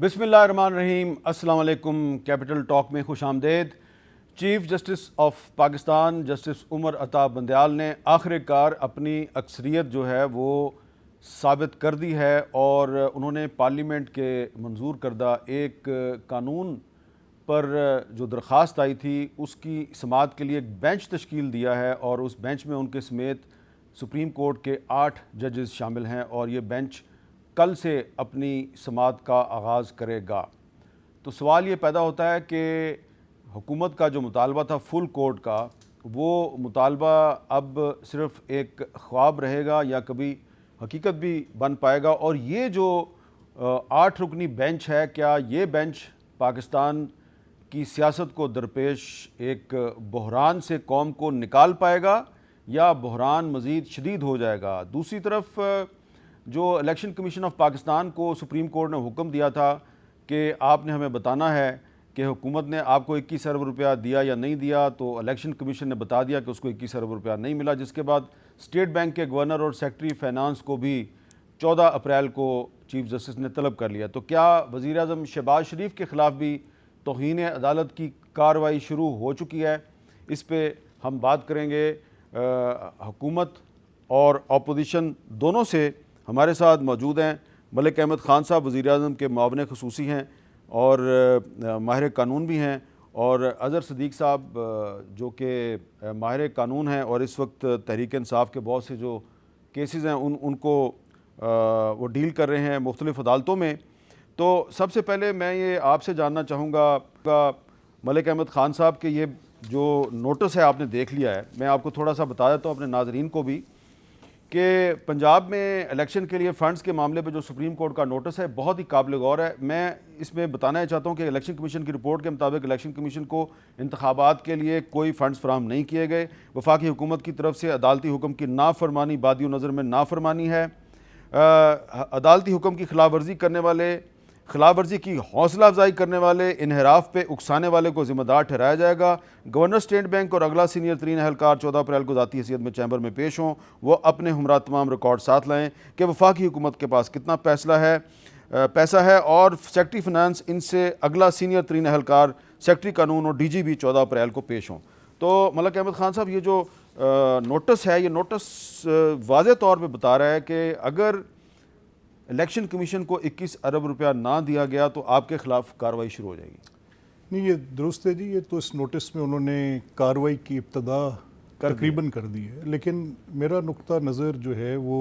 बिस्मिल्लाहिर्रहमानिर्रहीम। अस्सलाम वालेकुम। कैपिटल टॉक में खुश आमदेद। Chief justice of Pakistan justice Umar Ata Bandial ने आखिरकार अपनी अक्सरियत जो है वो साबित कर दी है और उन्होंने पार्लियामेंट के मंजूर करदा एक कानून पर जो दरख्वास्त आई थी उसकी समाअत के लिए एक बेंच तश्कील दिया है और उस बेंच में उनके समेत सुप्रीम कोर्ट के 8 जजेस शामिल हैं और ये बेंच कल से अपनी समाअत का आगाज़ करेगा। तो सवाल ये पैदा होता है कि हुकूमत का जो मुतालबा था फुल कोर्ट का, वो मुतालबा अब सिर्फ़ एक ख्वाब रहेगा या कभी हकीकत भी बन पाएगा। और ये जो 8 रुकनी बेंच है, क्या ये बेंच पाकिस्तान की सियासत को दरपेश एक बहरान से कौम को निकाल पाएगा या बहरान मज़ीद शदीद हो जाएगा? दूसरी तरफ जो इलेक्शन कमीशन ऑफ पाकिस्तान को सुप्रीम कोर्ट ने हुक्म दिया था कि आपने हमें बताना है कि हुकूमत ने आपको 21 अरब रुपया दिया या नहीं दिया, तो इलेक्शन कमीशन ने बता दिया कि उसको 21 अरब रुपया नहीं मिला, जिसके बाद स्टेट बैंक के गवर्नर और सेक्रेटरी फाइनेंस को भी 14 अप्रैल को चीफ जस्टिस ने तलब कर लिया। तो क्या वज़ीर आज़म शहबाज शरीफ के ख़िलाफ़ भी तौहीन अदालत की कार्रवाई शुरू हो चुकी है? इस पर हम बात करेंगे। हुकूमत और अपोजिशन दोनों से हमारे साथ मौजूद हैं मलिक अहमद ख़ान साहब, वज़ीर आज़म के मुआविन ख़ुसूसी हैं और माहिर कानून भी हैं, और अज़हर सदीक़ साहब जो कि माहिर कानून हैं और इस वक्त तहरीक इंसाफ के बहुत से जो केसेस हैं उनको वो डील कर रहे हैं मुख्तलिफ़ अदालतों में। तो सबसे पहले मैं ये आपसे जानना चाहूँगा मलिक अहमद ख़ान साहब कि ये जो नोटिस है आपने देख लिया है, मैं आपको थोड़ा सा बता देता हूँ अपने नाज़रीन को भी कि पंजाब में इलेक्शन के लिए फ़ंड्स के मामले पे जो सुप्रीम कोर्ट का नोटिस है बहुत ही काबिल गौर है। मैं इसमें बताना चाहता हूँ कि इलेक्शन कमीशन की रिपोर्ट के मुताबिक इलेक्शन कमीशन को इंतखाबात के लिए कोई फ़ंड्स फराहम नहीं किए गए। वफाकी हुकूमत की तरफ से अदालती हुक्म की नाफरमानी बादियो नज़र में नाफरमानी है। अदालती हुक्म की खिलाफ वर्जी करने वाले, खिलाफ वर्जी की हौसला अफजाई करने वाले, इनहराफ पे उकसाने वाले को ज़िम्मेदार ठहराया जाएगा। गवर्नर स्टेट बैंक और अगला सीनियर तरीन अहलकार 14 अप्रैल को ज़ाती हैसियत में चैम्बर में पेश हों। वो अपने हमरा तमाम रिकॉर्ड साथ लाएँ कि वफाकी हुकूमत के पास कितना पैसा है और सेक्रेटरी फाइनेंस इनसे अगला सीनियर तरीन अहलकार सेक्रेटरी कानून और DGB 14 अप्रैल को पेश हों। तो मलिक अहमद ख़ान साहब, ये जो नोटिस है, ये नोटिस वाज़े तौर पर बता रहा है कि अगर इलेक्शन कमीशन को 21 अरब रुपया ना दिया गया तो आपके ख़िलाफ़ कार्रवाई शुरू हो जाएगी। नहीं, ये दुरुस्त है जी। ये तो इस नोटिस में उन्होंने कार्रवाई की इब्तदा तकरीबन कर दी है, लेकिन मेरा नुक्ता नज़र जो है वो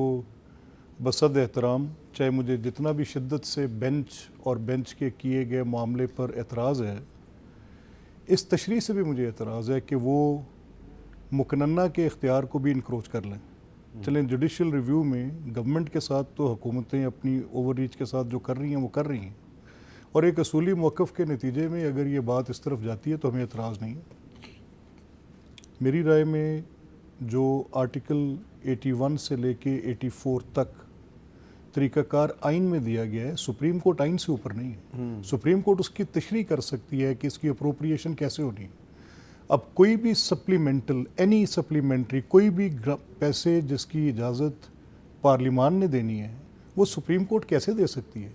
बसद एहतराम, चाहे मुझे जितना भी शिद्दत से बेंच और बेंच के किए गए मामले पर एतराज़ है, इस तशरीह से भी मुझे एतराज़ है कि वो मुकन्ना के इख्तियार को भी इनक्रोच कर लें। चलें, जुडिशल रिव्यू में गवर्नमेंट के साथ तो हुकूमतें अपनी ओवर रीच के साथ जो कर रही हैं वो कर रही हैं, और एक असूली मौक़िफ़ के नतीजे में अगर ये बात इस तरफ जाती है तो हमें एतराज़ नहीं है। मेरी राय में जो आर्टिकल 81 से लेके 84 तक तरीक़ाकार आइन में दिया गया है, सुप्रीम कोर्ट आइन से ऊपर नहीं है। सुप्रीम कोर्ट उसकी तशरीह कर सकती है कि इसकी अप्रोप्रिएशन कैसे होनी है। अब कोई भी सप्लीमेंटल, एनी सप्लीमेंट्री, कोई भी पैसे जिसकी इजाज़त पार्लिमान ने देनी है वो सुप्रीम कोर्ट कैसे दे सकती है?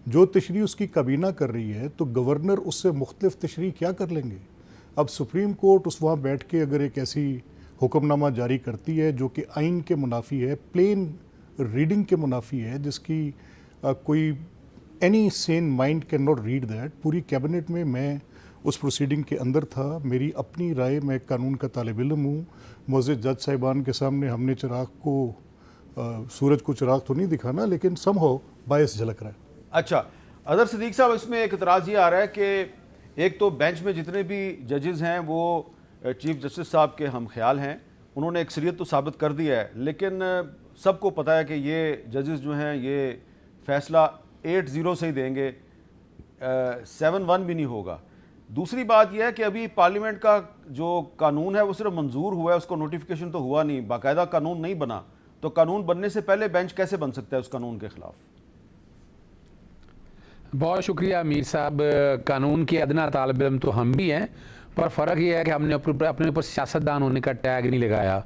जो तशरीह उसकी काबीना कर रही है तो गवर्नर उससे मुख्तलिफ तशरीह क्या कर लेंगे? अब सुप्रीम कोर्ट उस वहाँ बैठ के अगर एक ऐसी हुक्मनामा जारी करती है जो कि आइन के मुनाफी है, प्लेन रीडिंग के मुनाफी है, जिसकी कोई any Sen mind can not read that. पूरी कैबिनेट में मैं उस प्रोसीडिंग के अंदर था। मेरी अपनी राय, मैं कानून का तालिब इल्म हूँ। मुअज़्ज़िज़ जज साहिबान के सामने हमने चिराग को सूरज को चिराग तो नहीं दिखाना, लेकिन समहाउ बायस झलक रहा है। अच्छा, अज़हर सदीक़ साहब, इसमें एक इतराज़ ये आ रहा है कि एक तो बेंच में जितने भी जजेस हैं वो चीफ जस्टिस साहब के हम ख्याल हैं, उन्होंने अक्सरियत तो साबित कर दी है, लेकिन सबको पता है कि ये जजेस जो हैं ये फ़ैसला 8-0 से ही देंगे, 7-1 भी नहीं होगा। दूसरी बात यह है कि अभी पार्लियामेंट का जो कानून है वो सिर्फ मंजूर हुआ है, उसको नोटिफिकेशन तो हुआ नहीं, बाकायदा कानून नहीं बना। तो कानून बनने से पहले बेंच कैसे बन सकता है उस कानून के खिलाफ? बहुत शुक्रिया मीर साहब। कानून के अदना तालिब इल्म तो हम भी हैं, पर फ़र्क ये है कि हमने अपने ऊपर सियासतदान होने का टैग नहीं लगाया।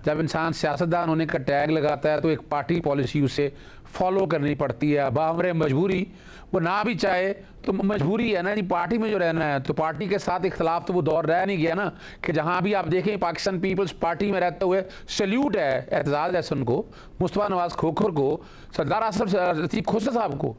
जब इंसान सियासतदान होने का टैग लगाता है तो एक पार्टी पॉलिसी उसे फॉलो करनी पड़ती है बामरे मजबूरी, वो ना भी चाहे तो मजबूरी है ना जी, पार्टी में जो रहना है। तो पार्टी के साथ इख्तलाफ तो वो दौर रह नहीं गया ना, कि जहाँ भी आप देखें पाकिस्तान पीपल्स पार्टी में रहते हुए सल्यूट है एतजाज़ अहसन को, मुस्तफ़ा नवाज़ खोखर को, सरदार आसफ लतीफ़ खोसर साहब को।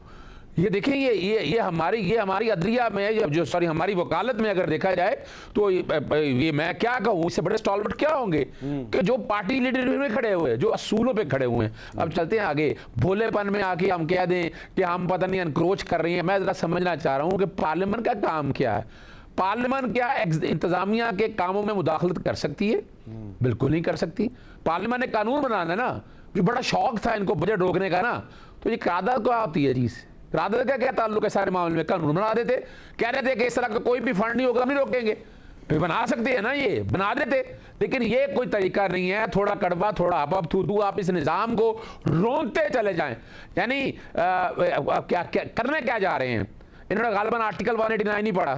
ये देखें, ये हमारी अदलिया में जो सॉरी हमारी वकालत में अगर देखा जाए तो ये मैं क्या कहूँ, इससे बड़े स्टॉलवर्ट क्या होंगे कि जो पार्टी लीडर में खड़े हुए, जो असूलों पे खड़े हुए हैं। अब चलते हैं आगे, भोलेपन में आके हम कह दें कि हम पता नहीं अनक्रोच कर रहे हैं। मैं ज़रा समझना चाह रहा हूँ कि पार्लियामेंट का काम क्या है। पार्लियामेंट क्या इंतजामिया के कामों में मुदाखलत कर सकती है? बिल्कुल नहीं कर सकती। पार्लियामेंट ने कानून बनाना है ना, जो बड़ा शौक था इनको बजट रोकने का ना, तो ये कायदा को आती है चीज़। रादर का क्या ताल्लुक है सारे मामले में? कानून बना देते, कह रहे थे कि इस तरह का कोई भी फंड नहीं होगा, हम नहीं रोकेंगे, फिर बना सकते हैं ना, ये बना देते। लेकिन ये कोई तरीका नहीं है, थोड़ा कड़वा थोड़ा आप थू आप इस निज़ाम को रोकते चले जाएं। यानी क्या करने क्या जा रहे हैं इन्होंने? गालिबन आर्टिकल 189 नहीं पढ़ा,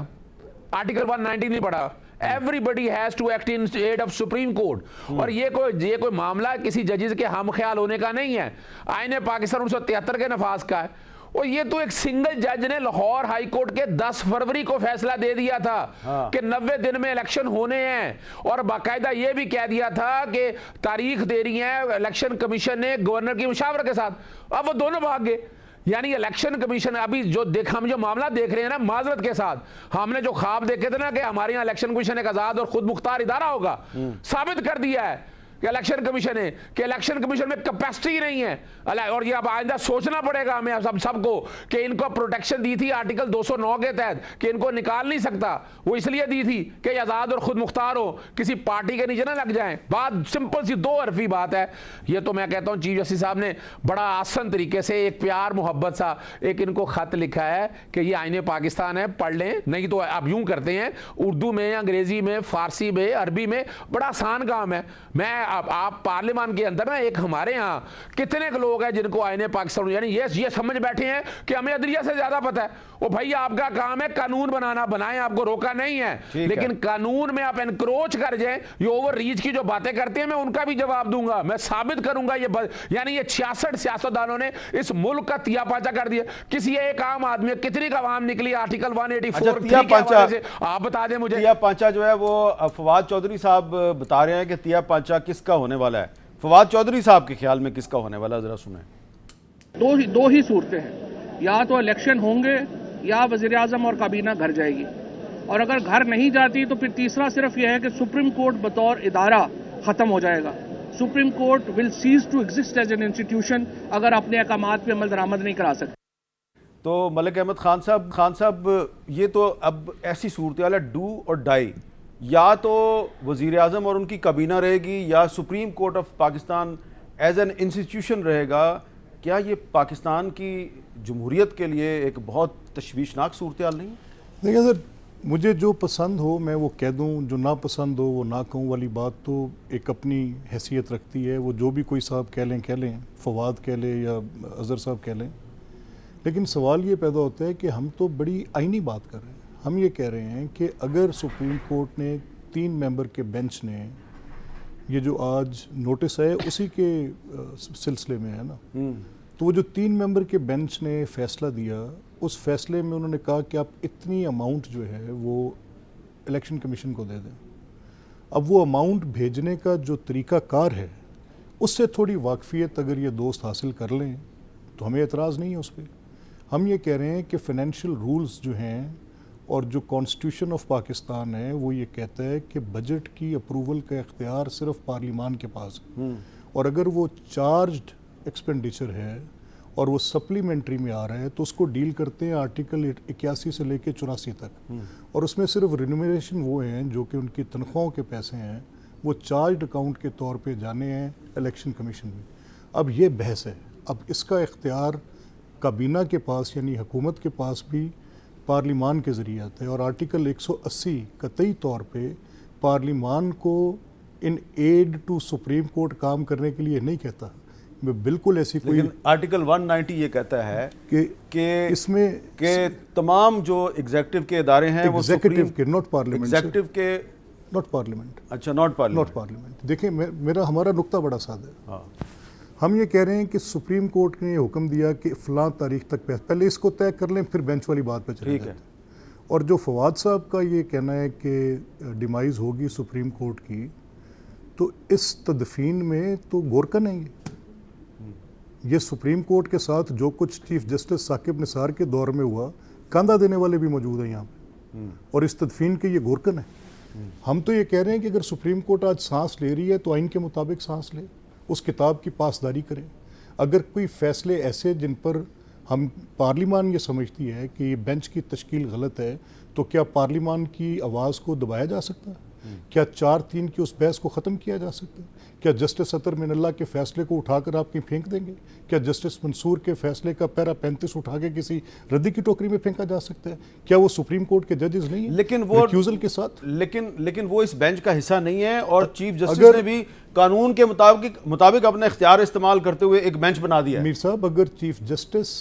आर्टिकल 190 नहीं पढ़ा। Everybody has to act in aid of Supreme Court. और ये कोई मामला किसी जजेस के हम ख्याल होने का नहीं है, आईने पाकिस्तान 1973 के नफाज का है। और ये तो एक सिंगल जज ने लाहौर हाई कोर्ट के 10 फरवरी को फैसला दे दिया था कि 90 दिन में इलेक्शन होने हैं। और बाकायदा ये भी कह दिया था कि तारीख दे रही है इलेक्शन कमीशन ने गवर्नर की मुशावरत के साथ। अब वो दोनों भाग गए। यानी इलेक्शन कमीशन अभी हम जो मामला देख रहे हैं ना, माजरत के साथ, हमने जो ख्वाब देखे थे ना कि हमारे यहाँ इलेक्शन कमीशन एक आजाद और खुद मुख्तार इदारा होगा, साबित कर दिया है कि इलेक्शन कमीशन है कि इलेक्शन कमीशन में कैपेसिटी नहीं है। और ये अब आइंदा सोचना पड़ेगा हमें सबको कि इनको प्रोटेक्शन दी थी आर्टिकल 209 के तहत कि इनको निकाल नहीं सकता। वो इसलिए दी थी कि आज़ाद और खुद मुख्तार हो, किसी पार्टी के नीचे ना लग जाएं। बात सिंपल सी 2 हरफी बात है। ये तो मैं कहता हूँ चीफ जस्टिस साहब ने बड़ा आसान तरीके से एक प्यार मोहब्बत सा एक इनको खत लिखा है कि ये आईने पाकिस्तान है, पढ़ लें। नहीं तो आप यूं करते हैं उर्दू में, अंग्रेजी में, फारसी में, अरबी में, बड़ा आसान काम है। मैं आप पार्लियामेंट के अंदर ना एक हमारे यहाँ कितने लोग हैं जिनको आईने पाकिस्तान यानी ये समझ बैठे हैं कि हमें अदलिया से ज्यादा पता है। वो भाई आपका काम है कानून बनाना, बनाएं, आपको रोका नहीं है, लेकिन कानून में आप एनक्रोच कर जाएं, ये ओवर रीच की जो बातें करते हैं मैं उनका भी जवाब दूंगा, मैं साबित करूंगा। यानी ये 66 सियासतदानों ने इस मुल्क का तिया पाचा कर दिया। किसी एक आम आदमी कितनी का आवाम निकली आर्टिकल 184 से आप बता दें मुझे। तिया पांचा जो है वो फवाद चौधरी साहब बता रहे हैं कि तिया पांचा किसका होने वाला है। फवाद चौधरी साहब के ख्याल में किसका होने वाला है, जरा सुने। दो ही सूरतें हैं, या तो इलेक्शन होंगे या वजीर आजम और काबीना घर जाएगी। और अगर घर नहीं जाती तो फिर तीसरा सिर्फ यह है कि सुप्रीम कोर्ट बतौर इदारा खत्म हो जाएगा। Supreme Court will cease to exist as an institution अगर अपने अहकामात पे अमल दरामद नहीं करा सकते। तो मलिक अहमद खान साहब ये तो अब ऐसी सूरत हाल है डू और डाई, या तो वजीर आजम और उनकी काबीना रहेगी या Supreme Court of Pakistan as an institution रहेगा। क्या ये पाकिस्तान की जमहूरियत के लिए एक बहुत तशवीशनाक सूरत हाल नहीं? देखिए सर, मुझे जो पसंद हो मैं वो कह दूं, जो ना पसंद हो वो ना कहूं वाली बात तो एक अपनी हैसियत रखती है। वो जो भी कोई साहब कह लें, फवाद कह लें या अज़हर साहब कह लें, लेकिन सवाल ये पैदा होता है कि हम तो बड़ी आईनी बात कर रहे हैं। हम ये कह रहे हैं कि अगर सुप्रीम कोर्ट ने 3 मेंबर के बेंच ने ये जो आज नोटिस है उसी के सिलसिले में है ना, तो वो जो 3 मेंबर के बेंच ने फैसला दिया, उस फैसले में उन्होंने कहा कि आप इतनी अमाउंट जो है वो इलेक्शन कमीशन को दे दें। अब वो अमाउंट भेजने का जो तरीक़ाकार है उससे थोड़ी वाकफियत अगर ये दोस्त हासिल कर लें तो हमें एतराज़ नहीं है उस पर। हम ये कह रहे हैं कि फ़ाइनेंशियल रूल्स जो हैं और जो कॉन्स्टिट्यूशन ऑफ पाकिस्तान है वो ये कहता है कि बजट की अप्रूवल का इख्तियार सिर्फ पार्लियामान के पास है। और अगर वो चार्ज्ड एक्सपेंडिचर है और वो सप्लीमेंट्री में आ रहा है तो उसको डील करते हैं आर्टिकल 81 से लेकर 84 तक। और उसमें सिर्फ रिन्यूमरेशन वो हैं जो कि उनकी तनख्वाहों के पैसे हैं, वो चार्ज अकाउंट के तौर पे जाने हैं इलेक्शन कमीशन में। अब ये बहस है, अब इसका इख्तियार काबीना के पास यानी हुकूमत के पास भी पार्लिमान के ज़रिए आता है। और आर्टिकल 180 कतई तौर पे पार्लिमान को in aid to supreme court काम करने के लिए नहीं कहता। बिल्कुल ऐसी कोई लेकिन आर्टिकल 190 ये कहता है कि इसमें कि तमाम जो एग्जीक्यूटिव के इदारे हैं वो एग्जीक्यूटिव के, नॉट पार्लियामेंट, एग्जीक्यूटिव के, नॉट पार्लियामेंट, अच्छा नॉट पार्लियामेंट। देखिए मेरा हमारा नुक्ता बड़ा सादा है। हाँ। हम ये कह रहे हैं कि सुप्रीम कोर्ट ने हुक्म दिया कि फलां तारीख तक पहले इसको तय कर लें, फिर बेंच वाली बात पे चले ठीक जाते है। हैं। और जो फवाद साहब का ये कहना है कि डिमाइज होगी सुप्रीम कोर्ट की, तो इस तदफीन में तो गोरकन है ये सुप्रीम कोर्ट के साथ जो कुछ चीफ जस्टिस साकिब निसार के दौर में हुआ, कांदा देने वाले भी मौजूद हैं यहाँ पे, और इस तदफीन के ये गोरकन है। हम तो ये कह रहे हैं कि अगर सुप्रीम कोर्ट आज सांस ले रही है तो आइन के मुताबिक सांस ले, उस किताब की पासदारी करें। अगर कोई फैसले ऐसे जिन पर हम पार्लिमान ये समझती है कि ये बेंच की तश्कील गलत है, तो क्या पार्लिमान की आवाज़ को दबाया जा सकता है? क्या 4-3 की उस बहस को ख़त्म किया जा सकता है? क्या जस्टिस अतर मिनल्ला के फैसले को उठाकर आप कहीं फेंक देंगे? क्या जस्टिस मंसूर के फैसले का पैरा 35 उठा के किसी रद्दी की टोकरी में फेंका जा सकता है? क्या वो सुप्रीम कोर्ट के जजेस नहीं है लेकिन वो रिक्यूजल के साथ? लेकिन वो इस बेंच का हिस्सा नहीं है, और चीफ जस्टिस ने भी कानून के मुताबिक अपना इख्तियार इस्तेमाल करते हुए एक बेंच बना दिया है। मीर साहब, अगर चीफ जस्टिस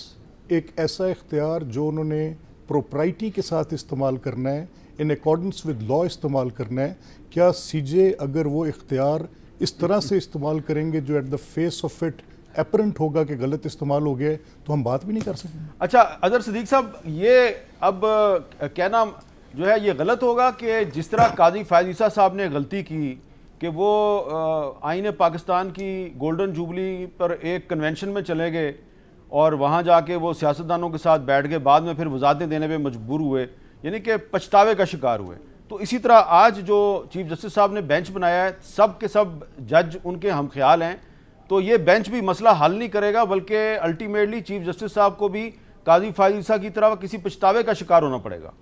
एक ऐसा इख्तियार जो उन्होंने प्रोप्राइटी के साथ इस्तेमाल करना है, इन अकॉर्डेंस विद लॉ इस्तेमाल करना है, क्या सीजे अगर वो इख्तियार इस तरह से इस्तेमाल करेंगे जो at the face of it apparent होगा कि गलत इस्तेमाल हो गया, तो हम बात भी नहीं कर सकेंगे। अच्छा, अजहर सिद्दीक साहब, ये अब कहना जो है ये गलत होगा कि जिस तरह काजी फैज़ ईसा साहब ने गलती की कि वो आईन पाकिस्तान की गोल्डन जुबली पर एक कन्वेंशन में चले गए और वहाँ जाके वो सियासतदानों के साथ बैठ गए, बाद में फिर वजारतें देने पे मजबूर हुए, यानी कि पछतावे का शिकार हुए। तो इसी तरह आज जो चीफ जस्टिस साहब ने बेंच बनाया है, सब के सब जज उनके हम ख्याल हैं, तो ये बेंच भी मसला हल नहीं करेगा, बल्कि अल्टीमेटली चीफ जस्टिस साहब को भी काजी फैज़ ईसा की तरह किसी पछतावे का शिकार होना पड़ेगा।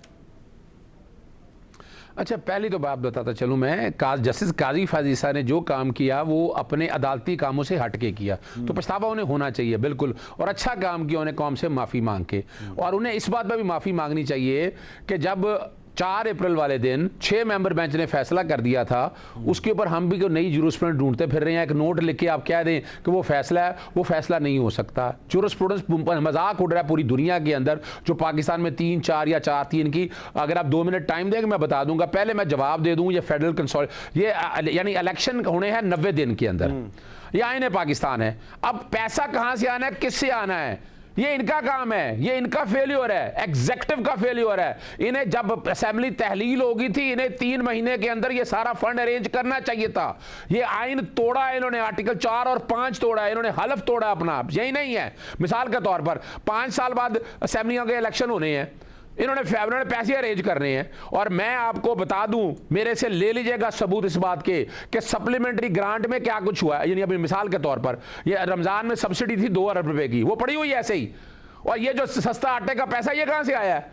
अच्छा, पहली तो बात बताता चलूँ मैं, जस्टिस काजी फैज़ ईसा ने जो काम किया वो अपने अदालती कामों से हट के किया, तो पछतावा उन्हें होना चाहिए बिल्कुल, और अच्छा काम किया उन्हें कौम से माफ़ी मांग के। और उन्हें इस बात पर भी माफ़ी मांगनी चाहिए कि जब 4 अप्रैल वाले दिन 6 मेंबर बेंच ने फैसला कर दिया था, उसके ऊपर हम भी कोई नई जूरिस्प्रूडेंस ढूंढते फिर रहे हैं। एक नोट लिख के आप कह दें कि वो फैसला है, वो फैसला नहीं हो सकता। जूरिस्प्रूडेंस मजाक उड़ रहा है पूरी दुनिया के अंदर, जो पाकिस्तान में 3, 4 या 4-3 की, अगर आप 2 मिनट टाइम देंगे मैं बता दूंगा। पहले मैं जवाब दे दूं, ये फेडरल कंसोल, ये यानी इलेक्शन होने हैं 90 दिन के अंदर, ये आईन पाकिस्तान है। अब पैसा कहां से आना है, किससे आना है, ये इनका काम है, ये इनका फेल्योर है, एग्जीक्यूटिव का फेल्योर है। इन्हें जब असेंबली तहलील होगी थी, इन्हें 3 महीने के अंदर ये सारा फंड अरेंज करना चाहिए था। ये आइन तोड़ा है इन्होंने, आर्टिकल 4 और 5 तोड़ा है इन्होंने, हलफ तोड़ा अपना। यही नहीं है, मिसाल के तौर पर 5 साल बाद असेंबलियों के इलेक्शन होने हैं, इन्होंने पैसे अरेंज करने हैं। और मैं आपको बता दूं, मेरे से ले लीजिएगा सबूत इस बात के कि सप्लीमेंट्री ग्रांट में क्या कुछ हुआ है। यानी अभी मिसाल के तौर पर ये रमजान में सब्सिडी थी 2 अरब रुपए की, वो पड़ी हुई है ऐसे ही। और ये जो सस्ता आटे का पैसा, ये कहां से आया है,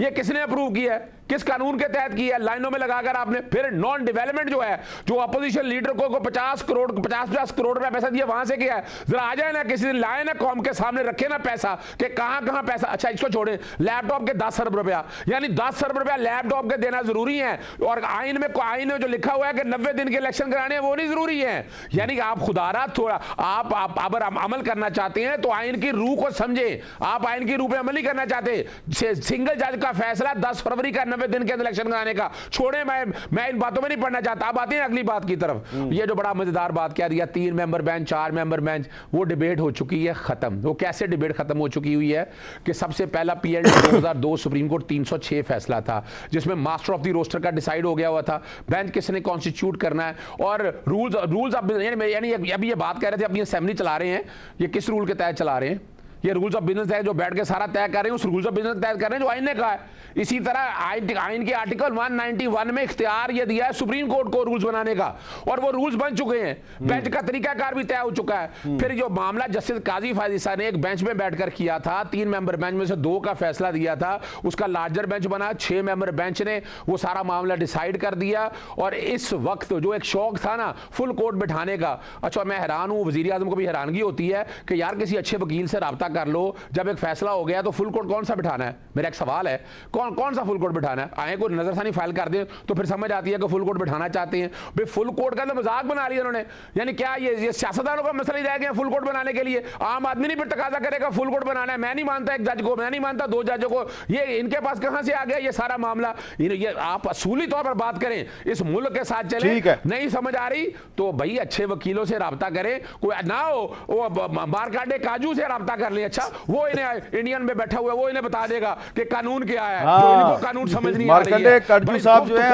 ये किसने अप्रूव किया है, किस कानून के तहत किया है, लाइनों में लगाकर आपने। फिर नॉन डेवलपमेंट जो है, जो अपोजिशन लीडर को 50 करोड़ रुपया पैसा दिया, वहां से क्या है, जरा आ जाए ना, किसी दिन लाए ना कौम के सामने, रखे ना पैसा कि कहां पैसा। अच्छा, इसको छोड़े, लैपटॉप के 10 अरब रुपया, यानी 10 अरब रुपया लैपटॉप के देना जरूरी है, और आइन में जो लिखा हुआ है कि 90 दिन के इलेक्शन कराने हैं, वो नहीं जरूरी है। यानी आप खुदारा थोड़ा, आप अगर अमल करना चाहते हैं तो आइन की रूह को समझे। आप आइन की रूह पे अमल नहीं करना चाहते, सिंगल जज का फैसला 10 फरवरी का 90 दिन के इलेक्शन कराने का, छोड़े, मैं इन बातों में नहीं पढ़ना चाहता। अब आते हैं अगली बात की तरफ। ये जो बड़ा मजेदार बात कह दिया, 3 मेंबर बेंच, 4 मेंबर बेंच, वो डिबेट हो चुकी है खत्म। वो कैसे डिबेट खत्म हो चुकी हुई है कि सबसे पहला PLD 2002 सुप्रीम कोर्ट 306 फैसला था, जिसमें मास्टर ऑफ द रोस्टर का डिसाइड हो गया हुआ था, बेंच किसने कॉन्स्टिट्यूट करना है, और रूल्स अब यानी अभी ये बात कह रहे थे, अपनी असेंबली चला रहे हैं, ये किस रूल के तहत चला रहे हैं, ये रूल्स ऑफ बिजनेस है जो बैठ के सारा तय कर रहे हैं, उस रूल्स ऑफ बिजनेस तय कर रहे हैं जो आइन ने कहा है। इसी तरह आइन के आर्टिकल 191 में इख्तियार ये दिया है सुप्रीम कोर्ट को रूल्स बनाने का, और वो रूल्स बन चुके हैं, बेंच का तरीकाकार भी तय हो चुका है। फिर जो मामला जस्टिस काजी फैज़ ईसा ने एक बेंच में बैठकर किया था, 3 मेंबर बेंच में से 2 का फैसला दिया था, उसका लार्जर बेंच बना, 6 मेंबर बेंच ने वो सारा मामला डिसाइड कर दिया। और इस वक्त जो एक शौक था ना फुल कोर्ट बिठाने का, अच्छा मैं हैरान हूँ, वजीर आजम को भी हैरानगी होती है कि यार किसी अच्छे वकील से रब्ता राब्ता कर लो। जब एक फैसला हो गया तो फुल कोर्ट कौन सा बिठाना है? मेरा एक सवाल है, कौन सा फुल कोर्ट बिठाना है? आए कोई नजरसानी फाइल कर दे तो फिर समझ आती है कि फुल कोर्ट बिठाना चाहते हैं। भाई फुल कोर्ट का तो मजाक बना लिया उन्होंने, यानी क्या ये सियासतदानों का मसला ही रह गया फुल कोर्ट बनाने के लिए? आम आदमी नहीं फिर तकाजा करेगा फुल कोर्ट बनाना है? मैं नहीं मानता एक जज को, मैं नहीं मानता 2 जजों को, ये इनके पास कहां से आ गया ये सारा मामला? ये आप असूली तौर पर बात करें, इस मुल्क के साथ चले, नहीं समझ आ रही तो भाई अच्छे वकीलों से राब्ता करें, कोई ना हो वो मारकांडे काजू से राब्ता कर ले। अच्छा वो इन्हें इंडियन में बैठा हुआ है, वो इन्हें बता देगा कि कानून क्या है। जो इनको कानून समझ नहीं आ रही है। मारकंडे काजू साहब जो है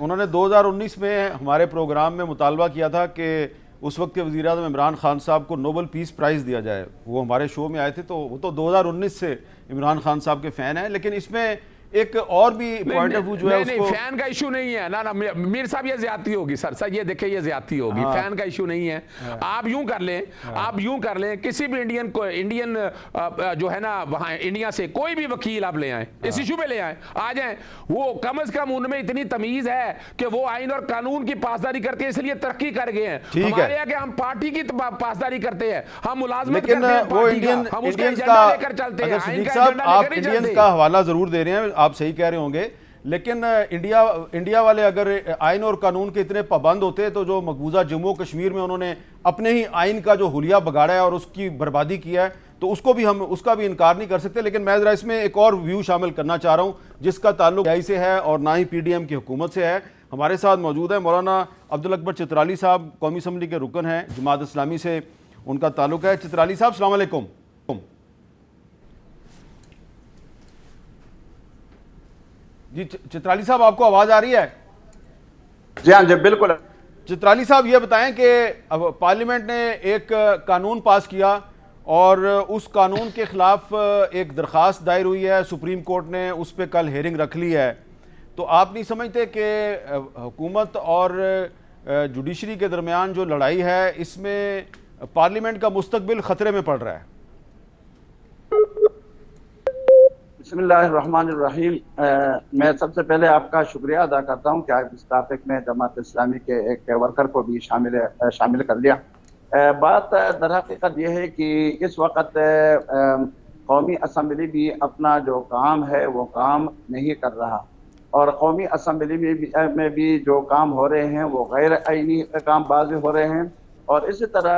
उन्होंने 2019 में हमारे प्रोग्राम में मुतालबा किया था कि उस वक्त के वज़ीर आज़म इमरान खान साहब को नोबेल पीस प्राइज़ दिया जाए। वो हमारे शो में आए थे, तो वो तो 2019 से इमरान खान साहब के फ़ैन हैं, लेकिन इसमें एक और भी पॉइंट ऑफ व्यू जो है उसको फैन का इशू नहीं है ना मीर साहब, ये ज्यादती होगी सर ये देखे ये ज्यादती होगी। फैन का इशू नहीं है। आप यूं कर लें किसी भी इंडियन जो है ना वहां इंडिया से कोई भी वकील आप ले आए, इस इशू पे ले आए, आ जाए, वो कम से कम उनमें इतनी तमीज है कि वो आइन और कानून की पासदारी करते हैं, इसलिए तरक्की कर गए हैं। हमारे यहाँ हम पार्टी की पासदारी करते हैं, हम मुलाजमत करते हैं, वो इंडियंस का लेकर चलते हैं। आप इंडियंस का हवाला जरूर दे रहे हैं, आप सही कह रहे होंगे, लेकिन इंडिया वाले अगर आइन और कानून के इतने पाबंद होते तो जो मकबूजा जम्मू कश्मीर में उन्होंने अपने ही आइन का जो हुलिया बगाड़ा है और उसकी बर्बादी किया है, तो उसका भी इनकार नहीं कर सकते। लेकिन मैं जरा इसमें एक और व्यू शामिल करना चाह रहा हूं जिसका ताल्लुक आई से है और ना ही PDM की हुकूमत से है। हमारे साथ मौजूद है मौलाना अब्दुल अकबर चित्राली साहब, कौमी असम्बली के रुकन हैं, जमात इस्लामी से उनका ताल्लुक है। चित्राली साहब अस्सलाम वालेकुम। जी चित्राली साहब, आपको आवाज आ रही है? जी हाँ जी बिल्कुल। चित्राली साहब ये बताएं कि अब पार्लियामेंट ने एक कानून पास किया और उस कानून के खिलाफ एक दरख्वास्त दायर हुई है, सुप्रीम कोर्ट ने उस पर कल हेयरिंग रख ली है, तो आप नहीं समझते कि हुकूमत और जुडिशरी के दरमियान जो लड़ाई है इसमें पार्लियामेंट का मुस्तकबिल खतरे में पड़ रहा है? बिस्मिल्लाहिर्रहमानिर्रहीम। मैं सबसे पहले आपका शुक्रिया अदा करता हूं कि आप इस टॉपिक में जमात इस्लामी के एक वर्कर को भी शामिल कर लिया। बात दरहकीकत यह है कि इस वक्त कौमी असम्बली भी अपना जो काम है वो काम नहीं कर रहा, और कौमी असम्बली में भी जो काम हो रहे हैं वो गैर आईनी काम बाज़ हो रहे हैं। और इसी तरह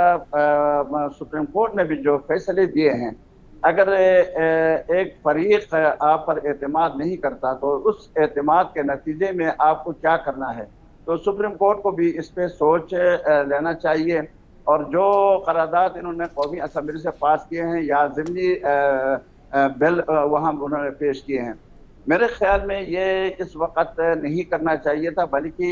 सुप्रीम कोर्ट ने भी जो फैसले दिए हैं, अगर एक फरीक आप पर एतमाद नहीं करता तो उस एतमाद के नतीजे में आपको क्या करना है, तो सुप्रीम कोर्ट को भी इस पे सोच लेना चाहिए। और जो करारदाद इन्होंने कौमी असम्बली से पास किए हैं या ज़िमनी बिल वहाँ उन्होंने पेश किए हैं, मेरे ख्याल में ये इस वक्त नहीं करना चाहिए था, बल्कि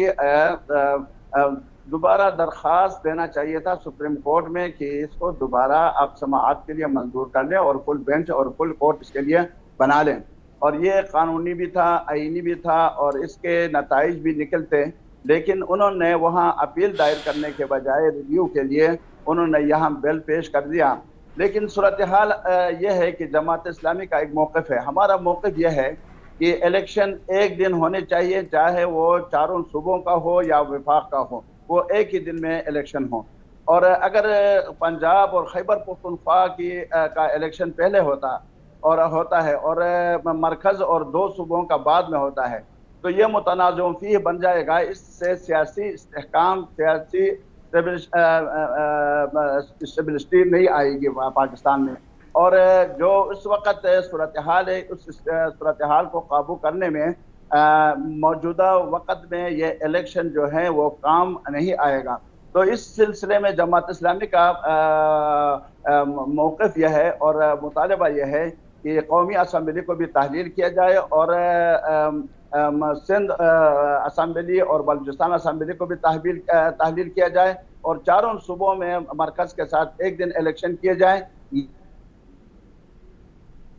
दोबारा दरख्वास्त देना चाहिए था सुप्रीम कोर्ट में कि इसको दोबारा आप समाअत के लिए मंजूर कर लें और फुल बेंच और फुल कोर्ट इसके लिए बना लें। और ये कानूनी भी था, आईनी भी था और इसके नताइज भी निकलते, लेकिन उन्होंने वहाँ अपील दायर करने के बजाय रिव्यू के लिए उन्होंने यहाँ बिल पेश कर दिया। लेकिन सूरत हाल यह है कि जमात इस्लामी का एक मौक़िफ़ है, हमारा मौक़िफ़ यह है कि इलेक्शन एक दिन होने चाहिए, चाहे वो चारों सूबों का हो या वफाक का हो, वो एक ही दिन में इलेक्शन हो। और अगर पंजाब और खैबर पख्तूनख्वा का इलेक्शन पहले होता है और मरकज़ और 2 सूबों का बाद में होता है, तो ये मुतनाज़ फ़ीह बन जाएगा। इससे सियासी इस्तेहकाम, सियासी स्टेबिलिटी नहीं आएगी पाकिस्तान में। और जो इस वक्त सूरत हाल है, उस सूरत हाल को काबू करने में मौजूदा वक्त में ये इलेक्शन जो है वो काम नहीं आएगा। तो इस सिलसिले में जमात इस्लामी का मौक़िफ़ यह है और मुतालबा यह है कि कौमी असम्बली को भी तहलील किया जाए और सिंध असम्बली और बलूचिस्तान असम्बली को भी तहलील किया जाए और चारों सूबों में मरकज़ के साथ एक दिन इलेक्शन किए जाए।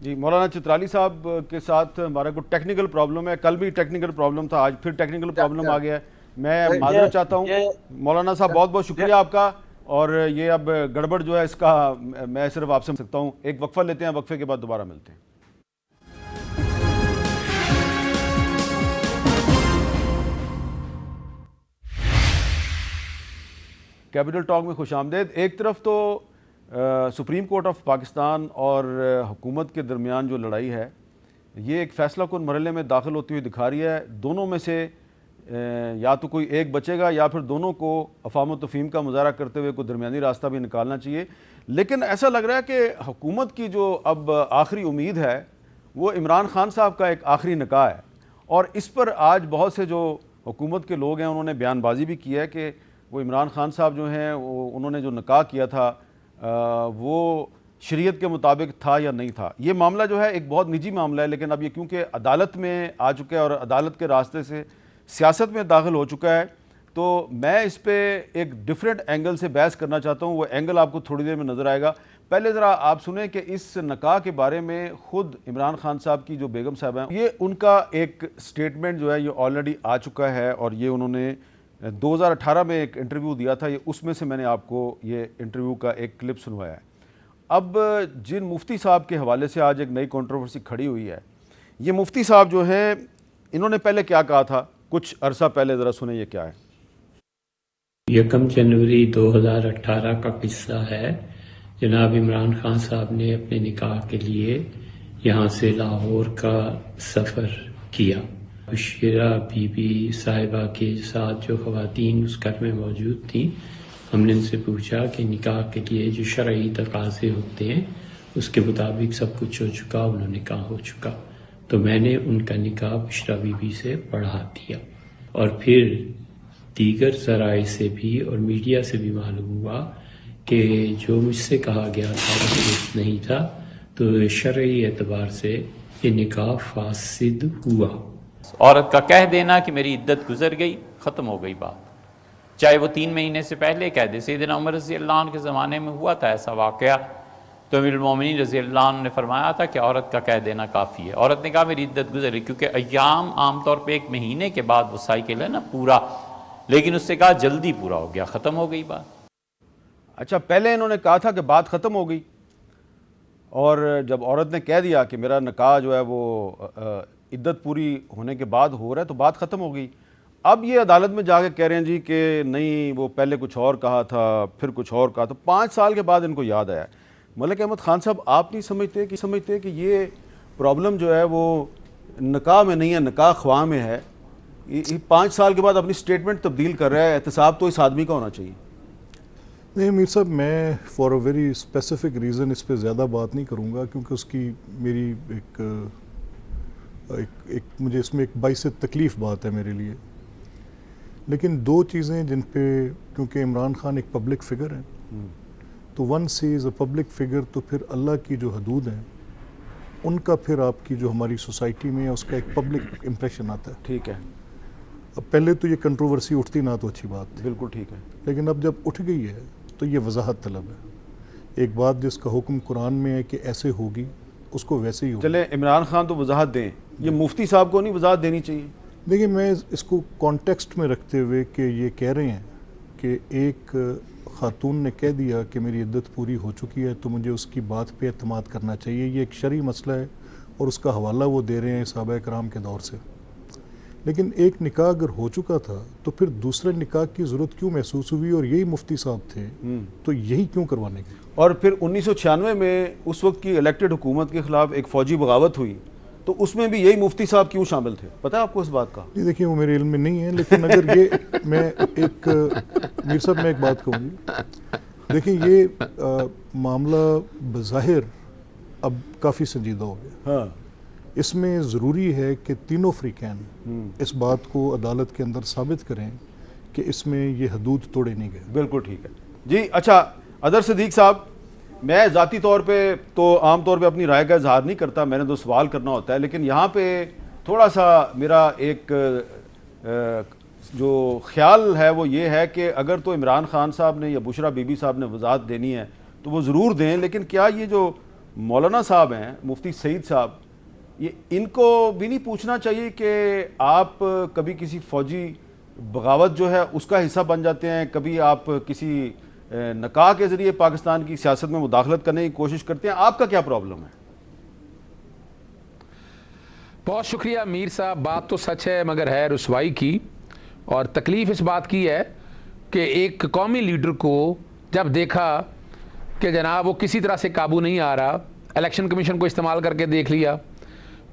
जी मौलाना चित्राली साहब के साथ हमारा कोई टेक्निकल प्रॉब्लम है, कल भी टेक्निकल प्रॉब्लम था, आज फिर टेक्निकल प्रॉब्लम आ गया है। मैं माजरत चाहता हूँ मौलाना साहब, बहुत बहुत शुक्रिया आपका। और ये अब गड़बड़ जो है इसका मैं सिर्फ आपसे सकता हूँ। एक वक्फा लेते हैं, वक्फे के बाद दोबारा मिलते हैं। कैपिटल टॉक में खुश आमदेद। एक तरफ तो सुप्रीम कोर्ट ऑफ पाकिस्तान और हुकूमत के दरमियान जो लड़ाई है ये एक फ़ैसला कुन मरहले में दाखिल होती हुई दिखा रही है। दोनों में से या तो कोई एक बचेगा या फिर दोनों को अफ़ाम तफ़हीम का मुज़ाहरा करते हुए कोई दरमियानी रास्ता भी निकालना चाहिए। लेकिन ऐसा लग रहा है कि हुकूमत की जो अब आखिरी उम्मीद है वो इमरान खान साहब का एक आखिरी निकाह है, और इस पर आज बहुत से जो हुकूमत के लोग हैं उन्होंने बयानबाजी भी की है कि वो इमरान खान साहब जो हैं वो उन्होंने जो निकाह किया था वो शरीयत के मुताबिक था या नहीं था। ये मामला जो है एक बहुत निजी मामला है, लेकिन अब ये क्योंकि अदालत में आ चुका है और अदालत के रास्ते से सियासत में दाखिल हो चुका है, तो मैं इस पे एक डिफरेंट एंगल से बहस करना चाहता हूँ। वो एंगल आपको थोड़ी देर में नज़र आएगा। पहले ज़रा आप सुने कि इस निकाह के बारे में ख़ुद इमरान खान साहब की जो बेगम साहब हैं, ये उनका एक स्टेटमेंट जो है ये ऑलरेडी आ चुका है, और ये उन्होंने 2018 में एक इंटरव्यू दिया था। ये उसमें से मैंने आपको ये इंटरव्यू का एक क्लिप सुनवाया है। अब जिन मुफ्ती साहब के हवाले से आज एक नई कंट्रोवर्सी खड़ी हुई है, ये मुफ्ती साहब जो हैं इन्होंने पहले क्या कहा था कुछ अरसा पहले, ज़रा सुने ये क्या है। 1 जनवरी 2018 का किस्सा है। जनाब इमरान खान साहब ने अपने निकाह के लिए यहाँ से लाहौर का सफ़र किया। बुशरा बीबी साहिबा के साथ जो ख़वातीन उस घर में मौजूद थीं, हमने उनसे पूछा कि निकाह के लिए जो शरई तकाज़े होते हैं उसके मुताबिक सब कुछ हो चुका, उन्होंने कहा हो चुका। तो मैंने उनका निकाह बुशरा बीबी से पढ़ा दिया, और फिर दीगर ज़राए से भी और मीडिया से भी मालूम हुआ कि जो मुझसे कहा गया था वो दुरुस्त नहीं था। तो शरई एतबार से ये निकाह फासिद हुआ। औरत का कह देना कि मेरी इद्दत गुजर गई, ख़त्म हो गई बात, चाहे वो 3 महीने से पहले कह दे। सैयदना उमर रज़ी अल्लाह अन्हु के ज़माने में हुआ था ऐसा वाक़या, तो अमीरुल मोमिनीन रज़ी अल्लाह अन्हु ने फरमाया था कि औरत का कह देना काफ़ी है। औरत ने कहा मेरी इद्दत गुजर गई, क्योंकि अय्याम आमतौर पर 1 महीने के बाद वो साइकिल है ना पूरा, लेकिन उससे कहा जल्दी पूरा हो गया, ख़त्म हो गई बात। अच्छा, पहले इन्होंने कहा था कि बात ख़त्म हो गई, और जब औरत ने कह दिया कि मेरा निकाह जो है वो इद्दत पूरी होने के बाद हो रहा है तो बात ख़त्म हो गई। अब ये अदालत में जाके कह रहे हैं जी कि नहीं, वो पहले कुछ और कहा था, फिर कुछ और कहा। तो 5 साल के बाद इनको याद आया। मलिक अहमद खान साहब, आप नहीं समझते कि ये प्रॉब्लम जो है वो निकाह में नहीं है, निकाह ख्वाह में है। ये 5 साल के बाद अपनी स्टेटमेंट तब्दील कर रहा है। एहतसाब तो इस आदमी का होना चाहिए। नहीं मीर साहब, मैं for a very specific reason इस पर ज़्यादा बात नहीं करूँगा, क्योंकि उसकी मेरी एक मुझे इसमें एक बाइस तकलीफ़ बात है मेरे लिए। लेकिन 2 चीज़ें जिन पे, क्योंकि इमरान खान एक पब्लिक फ़िगर है, तो one sees a public figure, तो फिर अल्लाह की जो हदूद हैं उनका फिर आपकी जो हमारी सोसाइटी में है उसका एक पब्लिक इम्प्रेशन आता है। ठीक है। अब पहले तो ये कंट्रोवर्सी उठती ना तो अच्छी बात थी, बिल्कुल ठीक है, लेकिन अब जब उठ गई है तो ये वजाहत तलब है। एक बात जिसका हुक्म कुरान में है कि ऐसे होगी, उसको वैसे ही होगी। चले इमरान खान तो वजाहत दें, ये मुफ्ती साहब को नहीं वजाहत देनी चाहिए? देखिए, मैं इसको कॉन्टेक्स्ट में रखते हुए कि ये कह रहे हैं कि एक खातून ने कह दिया कि मेरी इद्दत पूरी हो चुकी है तो मुझे उसकी बात पे एतमाद करना चाहिए, ये एक शरई मसला है, और उसका हवाला वो दे रहे हैं सहाबा कराम के दौर से। लेकिन एक निकाह अगर हो चुका था तो फिर दूसरे निकाह की ज़रूरत क्यों महसूस हुई, और यही मुफ्ती साहब थे तो यही क्यों करवाने की। और फिर 1996 में उस वक्त की इलेक्टेड हुकूमत के ख़िलाफ़ एक फ़ौजी बगावत हुई, तो उसमें भी यही मुफ्ती साहब क्यों शामिल थे? पता है आपको इस बात का? नहीं, देखिए वो मेरे इल्म में नहीं है, लेकिन अगर ये मैं एक मीर साहब मैं एक बात कहूँगी। देखिए, ये मामला बज़ाहिर अब काफ़ी संजीदा हो गया। हाँ, इसमें ज़रूरी है कि तीनों फ़रीक़ैन इस बात को अदालत के अंदर साबित करें कि इसमें ये हदूद तोड़े नहीं गए। बिल्कुल ठीक है जी। अच्छा, अदर सिद्दीक साहब, मैं ज़ाती तौर पे तो आम तौर पे अपनी राय का इजहार नहीं करता, मैंने तो सवाल करना होता है, लेकिन यहाँ पे थोड़ा सा मेरा एक जो ख्याल है वो ये है कि अगर तो इमरान खान साहब ने या बुशरा बीबी साहब ने वजाहत देनी है तो वो ज़रूर दें, लेकिन क्या ये जो मौलाना साहब हैं, मुफ्ती सईद साहब, ये इनको भी नहीं पूछना चाहिए कि आप कभी किसी फ़ौजी बगावत जो है उसका हिस्सा बन जाते हैं, कभी आप किसी निकाह के ज़रिए पाकिस्तान की सियासत में मुदाखलत करने की कोशिश करते हैं, आपका क्या प्रॉब्लम है? बहुत शुक्रिया मीर साहब, बात तो सच है मगर है रुसवाई की, और तकलीफ़ इस बात की है कि एक कौमी लीडर को जब देखा कि जनाब वो किसी तरह से काबू नहीं आ रहा, इलेक्शन कमीशन को इस्तेमाल करके देख लिया,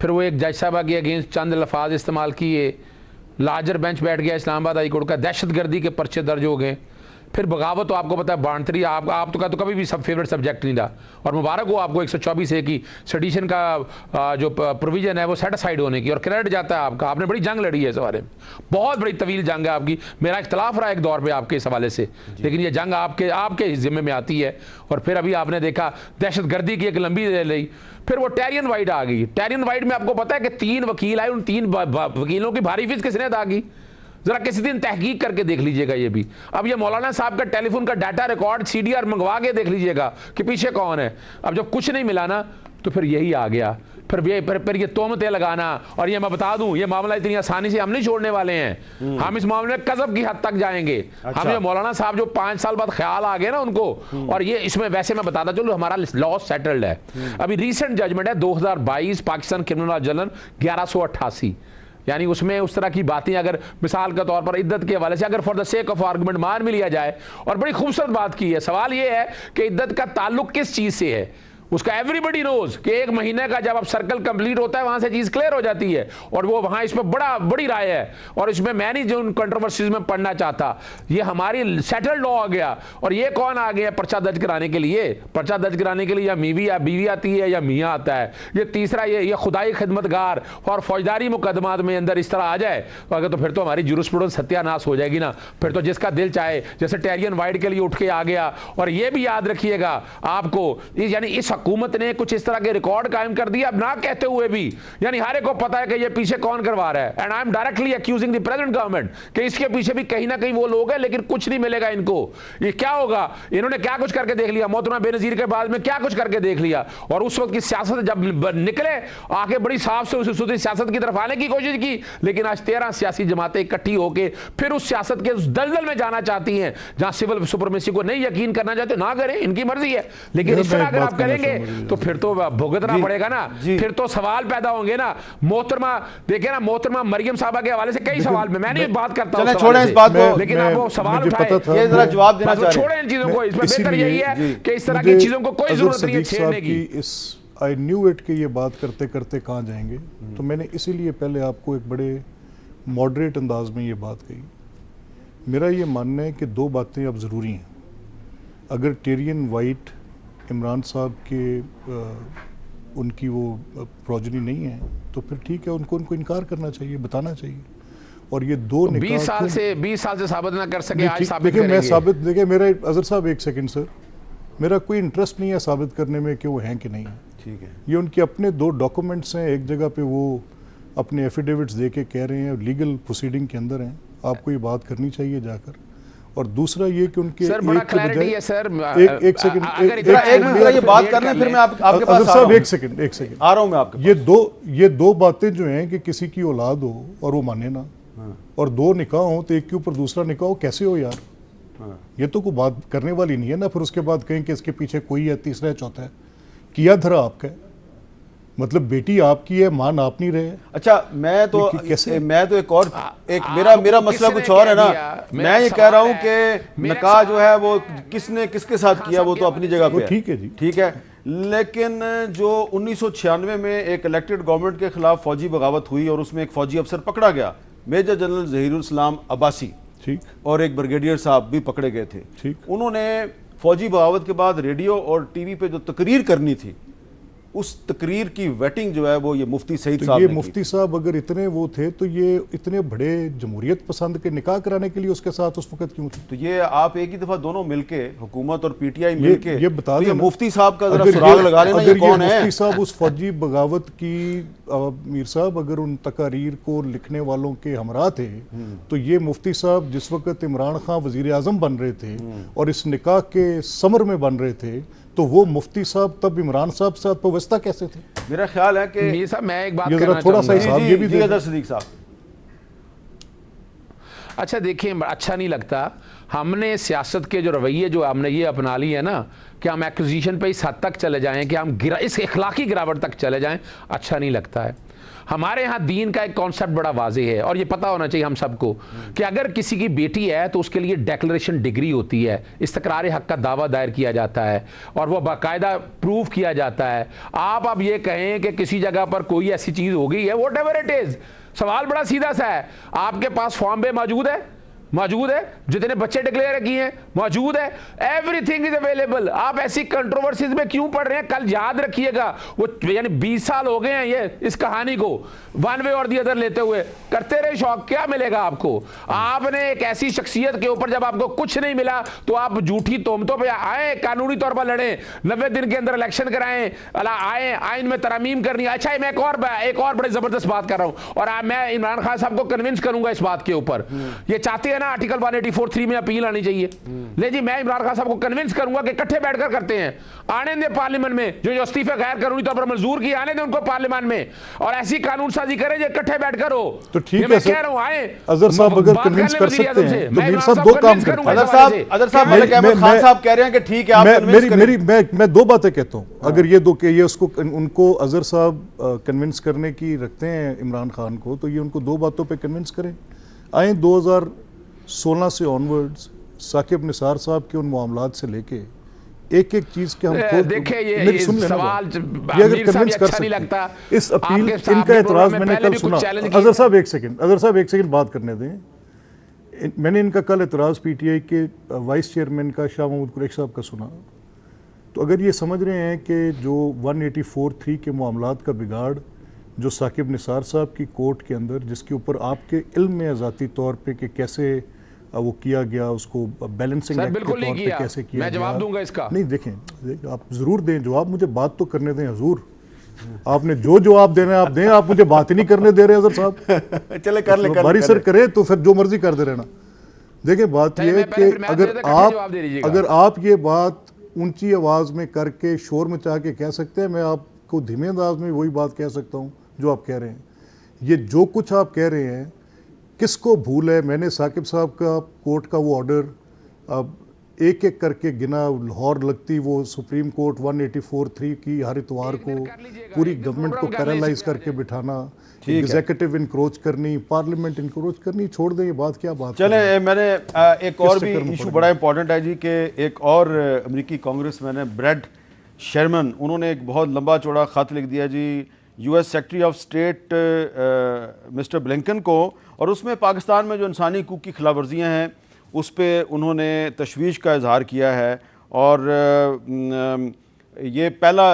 फिर वो एक जज साहबा के अगेंस्ट चंद लफाज इस्तेमाल किए, लार्जर बेंच बैठ गया इस्लामाबाद हाई कोर्ट का, दहशतगर्दी के पर्चे दर्ज हो गए, फिर बगावत तो आपको पता है बांटरी आप तो कभी भी सब फेवरेट सब्जेक्ट नहीं था, और मुबारक हो आपको 124 ए की सेडिशन का जो प्रोविजन है वो सेट असाइड होने की, और क्रेडिट जाता है आपका, आपने बड़ी जंग लड़ी है इस बारे में, बहुत बड़ी तवील जंग है आपकी, मेरा इख्तलाफ रहा एक दौर पे आपके इस हवाले से, लेकिन ये जंग आपके जिम्मे में आती है। और फिर अभी आपने देखा दहशतगर्दी की एक लंबी रही, फिर वो टेरियन वाइट आ गई। टेरियन वाइट में आपको पता है कि 3 वकील आए, उन 3 वकीलों की भारी फीस किसने अदा की, जरा किसी दिन तहकीक करके देख लीजिएगा ये भी। अब ये मौलाना साहब का टेलीफोन का डाटा रिकॉर्ड CDR मंगवा के देख लीजिएगा कि पीछे कौन है। अब जब कुछ नहीं मिला ना तो फिर यही आ गया, फिर ये तोहमतें लगाना। और ये मैं बता दूं, ये मामला इतनी आसानी से हम नहीं छोड़ने वाले हैं, हम इस मामले में कज़ब की हद तक जाएंगे। अच्छा। हम ये मौलाना साहब जो 5 साल बाद ख्याल आ गए ना उनको, और ये इसमें वैसे मैं बताता चलूं हमारा लॉस सेटल्ड है। अभी रीसेंट जजमेंट है 2022 पाकिस्तान क्रिमिनल जर्नल 1188, यानी उसमें उस तरह की बातें अगर मिसाल के तौर पर इद्दत के हवाले से अगर for the sake of argument मान भी लिया जाए, और बड़ी खूबसूरत बात की है। सवाल ये है कि इद्दत का ताल्लुक किस चीज से है, उसका एवरीबडी नोज कि 1 महीने का जब अब सर्कल कंप्लीट होता है वहां से चीज क्लियर हो जाती है, और वो वहां इसमें बड़ी राय है, और इसमें मैं नहीं जो उन कंट्रोवर्सीज में पढ़ना चाहता, ये हमारी सेटल्ड लॉ आ गया। और ये कौन आ गया पर्चा दर्ज कराने के लिए? पर्चा दर्ज कराने के लिए या बीवी आती है या मियाँ आता है। ये तीसरा ये खुदाई खिदमतगार और फौजदारी मुकदमात में अंदर इस तरह आ जाए अगर, तो फिर तो हमारी जुरिस्प्रूडेंस सत्यानाश हो जाएगी ना। फिर तो जिसका दिल चाहे, जैसे टेरियन वाइट के लिए उठ के आ गया। और ये भी याद रखिएगा आपको, यानी इस हुकूमत ने कुछ इस तरह के रिकॉर्ड कायम कर दिया, अब ना कहते हुए भी, यानी हर एक को पता है कि ये पीछे कौन करवा रहा है। And I am directly accusing the present government कि इसके पीछे भी कहीं ना कहीं वो लोग हैं, लेकिन कुछ नहीं मिलेगा इनको। ये क्या होगा, इन्होंने क्या कुछ करके देख लिया, मोहतरमा बेनजीर के बाद में क्या कुछ करके देख लिया। और उस वक्त की सियासत जब निकले आके बड़ी साफ से सुथरी सियासत की तरफ आने की कोशिश की, लेकिन आज 13 सियासी जमातें इकट्ठी होकर फिर उस सियासत के उस दलदल में जाना चाहती हैं जहां सिविल सुपरमेसी को नहीं यकीन करना चाहते, ना करें, इनकी मर्जी है। लेकिन इस तरह अगर आप करेंगे तो फिर तो भुगतना पड़ेगा ना, फिर तो सवाल पैदा होंगे ना। मोहतरमा देखिए ना, मोहतरमा मरियम साहबा के हवाले से कई सवाल में मैं नहीं बात करता हूं, छोड़ें इस बात को, लेकिन आप वो सवाल उठाए, ये जरा जवाब देना चाहिए। छोड़ें इन चीजों को, इसमें बेहतर यही है कि इस तरह की चीजों को कोई जरूरत नहीं है छेड़ने की। इस आई न्यू इट कि ये बात करते करते कहाँ जाएंगे, तो मैंने इसीलिए पहले आपको एक बड़े मॉडरेट अंदाज में ये बात कही। मेरा ये मानना है कि 2 बातें अब ज़रूरी हैं। अगर टेरियन वाइट इमरान साहब के उनकी वो प्रोजनी नहीं है तो फिर ठीक है, उनको इनकार करना चाहिए, बताना चाहिए। और ये 2 निकाह 20 साल से साबित ना कर सके, आज साबित देखिए मैं करेंगे। साबित, देखिए मेरा अजहर साहब 1 सेकंड सर, मेरा कोई इंटरेस्ट नहीं है साबित करने में कि वो हैं कि नहीं है। ठीक है, ये उनके अपने 2 डॉक्यूमेंट्स हैं, एक जगह पे वो अपने एफिडेविट्स दे के कह रहे हैं, लीगल प्रोसीडिंग के अंदर हैं, आपको ये बात करनी चाहिए जाकर। और दूसरा ये कि उनके सर बड़ा क्लैरिटी है सर, एक सेकंड ये बात करने फिर मैं आपके पास आ रहा हूं। एक सेकंड आ रहा हूं मैं आपके ये दो बातें जो हैं कि किसी की औलाद हो और वो माने ना, और 2 निकाह हो तो एक के ऊपर दूसरा निकाह हो, कैसे हो यार? ये तो कोई बात करने वाली नहीं है ना। फिर उसके बाद कहें कि इसके पीछे कोई है, तीसरा है, चौथा है, किया धरा आपका है, मतलब बेटी आपकी है, मान आप नहीं रहे। अच्छा, मैं तो एक और मेरा मसला कुछ और है ना। मैं ये कह रहा हूं कि निकाह जो है वो किसने किसके साथ किया वो तो अपनी जगह पे ठीक है जी, ठीक है, लेकिन जो 1996 में एक इलेक्टेड गवर्नमेंट के खिलाफ फौजी बगावत हुई और उसमें एक फौजी अफसर पकड़ा गया, मेजर जनरल जहीरुल इस्लाम अब्बासी, ठीक, और एक ब्रिगेडियर साहब भी पकड़े गए थे। ठीक, उन्होंने फौजी बगावत के बाद रेडियो और टीवी पे जो तकरीर करनी थी, उस तकरीर की वेटिंग जो है वो ये मुफ्ती सईद साहब, ये मुफ्ती साहब अगर इतने वो थे तो ये इतने बड़े जमहूरियत पसंद के निकाह कराने के लिए उसके साथ उस वक्त क्यों थे? तो ये आप एक ही दफा दोनों मिलके, हुकूमत और पीटीआई मिलके ये बता दें, मुफ्ती साहब का जरा सुराग लगा लेना, ये कौन है मुफ्ती साहब? उस फौजी बगावत की मीर साहब अगर उन तकारीर को लिखने वालों के हमरा थे तो ये मुफ्ती साहब जिस वक्त इमरान खान वजीर आजम बन रहे थे और इस निकाह के समर में बन रहे थे, तो वो मुफ्ती साहब तब इमरान साहब साथ व्यवस्था कैसे थे? मेरा ख्याल है कि मैं एक बात थोड़ा सा हिसाब ये भी सदीक साहब, अच्छा देखिए, अच्छा नहीं लगता। हमने सियासत के जो रवैये जो हमने ये अपना ली है ना, कि हम एक्विजिशन पे इस हद तक चले जाएं कि हम इस इखलाकी गिरावट तक चले जाएं, अच्छा नहीं लगता है। हमारे यहाँ दीन का एक कॉन्सेप्ट बड़ा वाज़ेह है और ये पता होना चाहिए हम सबको कि अगर किसी की बेटी है तो उसके लिए डेक्लरेशन डिग्री होती है, इस्तक़रार हक़ का दावा दायर किया जाता है और वह बाकायदा प्रूव किया जाता है। आप अब ये कहें कि किसी जगह पर कोई ऐसी चीज़ हो गई है, वॉट एवर इट इज़, सवाल बड़ा सीधा सा है। आपके पास फॉर्म पे मौजूद है, जितने बच्चे डिक्लेयर किए हैं मौजूद है, एवरीथिंग इज अवेलेबल। आप ऐसी कंट्रोवर्सीज में क्यों पढ़ रहे हैं? कल याद रखिएगा, वो यानी 20 साल हो गए हैं ये इस कहानी को वन वे और दी अदर लेते हुए, करते रहे शौक, क्या मिलेगा आपको? आपने एक ऐसी शख्सियत के ऊपर जब आपको कुछ नहीं मिला तो आप झूठी तोहमतों पे आए, कानूनी तौर पर लड़े, 90 दिन के अंदर इलेक्शन कराएं, आए आइन में तरमीम करनी। अच्छा, मैं एक और बड़ी जबरदस्त बात कर रहा हूं और मैं इमरान खान साहब को कन्विंस करूंगा इस बात के ऊपर। ये चाहते हैं ना आर्टिकल 184(3) में अपील आनी चाहिए, ले जी, मैं इमरान खान साहब को कन्विंस करूंगा कि इकट्ठे बैठकर करते हैं, आने दे पार्लियामेंट में, जो इस्तीफे गैर कानूनी तौर पर मंजूर किए आने दे उनको पार्लियामेंट में, और ऐसी कानून साजी करें जो इकट्ठे बैठकर हो। तो ठीक है सर, अजहर साहब अगर कन्विंस कर सकते हैं तो मीर साहब दो काम करते हैं। अजहर साहब, मलिक अहमद खान साहब कह रहे हैं कि ठीक है, आप कन्विंस करें। मैं दो बातें कहता हूं। अगर ये दो के ये उसको उनको अजहर साहब कन्विंस करने की रखते हैं इमरान खान को, तो ये उनको दो बातों पे कन्विंस करें। आए 2016 से ऑनवर्ड्स साकिब निसार साहब के उन मामलात से लेके एक एक चीज के हम देखिए, ये सवाल ये अगर कन्विंस कर सकते हैं, इस अपील इनका एतराज मैंने कल सुना। अजहर साहब एक सेकंड बात करने दें। मैंने इनका कल एतराज पीटीआई के वाइस चेयरमैन का शाह महमूद कुरैशी साहब का सुना। तो अगर ये समझ रहे हैं कि जो 184(3) के मामलात का बिगाड़ जो साकिब निसार साहब की कोर्ट के अंदर, जिसके ऊपर आपके इल्म में ज़ाती तौर पे कि कैसे वो किया गया, उसको बैलेंसिंग एक्ट के तौर पे कैसे किया, मैं जवाब दूंगा इसका। नहीं, देखें आप ज़रूर दें जवाब, मुझे बात तो करने दें हुजूर। आपने जो जवाब देना है आप दें, आप मुझे बात ही नहीं करने दे रहे अजहर साहब। चले कर ले, बारी सर करे तो फिर जो मर्जी कर दे रहना। देखिए, बात यह है कि अगर आप ये बात ऊंची आवाज़ में करके शोर मचा के कह सकते हैं, मैं आपको धीमे अंदाज में वही बात कह सकता हूँ जो आप कह रहे हैं। ये जो कुछ आप कह रहे हैं, किसको भूल है? मैंने साकिब साहब का कोर्ट का वो ऑर्डर अब एक एक करके गिना। लाहौर लगती वो सुप्रीम कोर्ट 184(3) की हर इतवार को पूरी गवर्नमेंट को पैरालाइज करके बिठाना, एग्जीक्यूटिव इंक्रोच करनी, पार्लियामेंट इंक्रोच करनी, छोड़ दें ये बात, क्या बात। चले, मैंने एक और भी इशू बड़ा इंपॉर्टेंट है जी कि एक और अमेरिकी कांग्रेस मैन ब्रेड शर्मन, उन्होंने एक बहुत लंबा चौड़ा खत लिख दिया जी US secretary of state mister Blinken को, और उसमें पाकिस्तान में जो इंसानी हकूक़ की खिलाफवर्जियाँ हैं उस पर उन्होंने तशवीश का इजहार किया है। और ये पहला